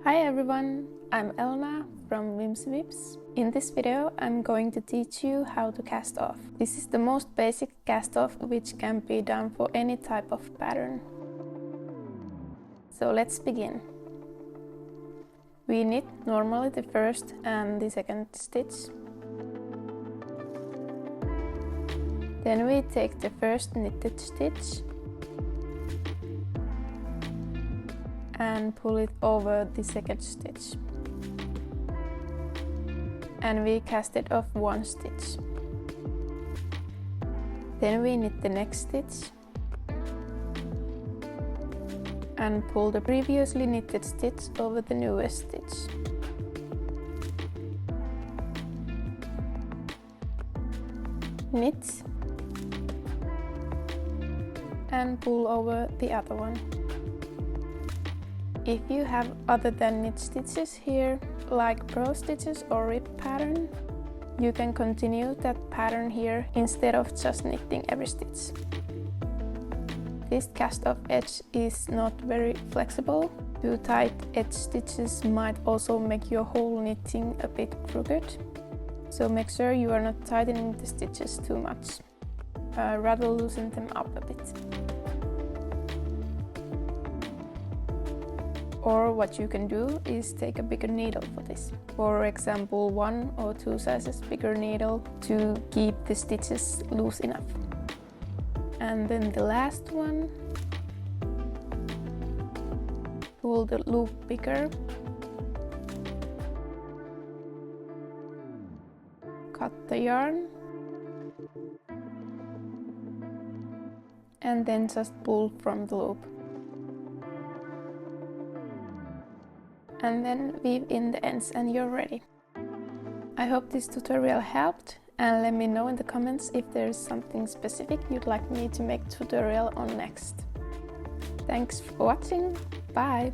Hi everyone, I'm Elena from Whimsy Whips. In this video I'm going to teach you how to cast off. This is the most basic cast off which can be done for any type of pattern. So let's begin. We knit normally the first and the second stitch. Then we take the first knitted stitch and pull it over the second stitch. And we cast it off one stitch. Then we knit the next stitch and pull the previously knitted stitch over the newest stitch. Knit and pull over the other one. If you have other than knit stitches here, like purl stitches or rib pattern, you can continue that pattern here instead of just knitting every stitch. This cast off edge is not very flexible. Too tight edge stitches might also make your whole knitting a bit crooked. So make sure you are not tightening the stitches too much. Rather loosen them up a bit. Or what you can do is take a bigger needle for this. For example, 1 or 2 sizes bigger needle to keep the stitches loose enough. And then the last one, pull the loop bigger, cut the yarn, and then just pull from the loop. And then weave in the ends and you're ready. I hope this tutorial helped, and let me know in the comments if there is something specific you'd like me to make tutorial on next. Thanks for watching, bye!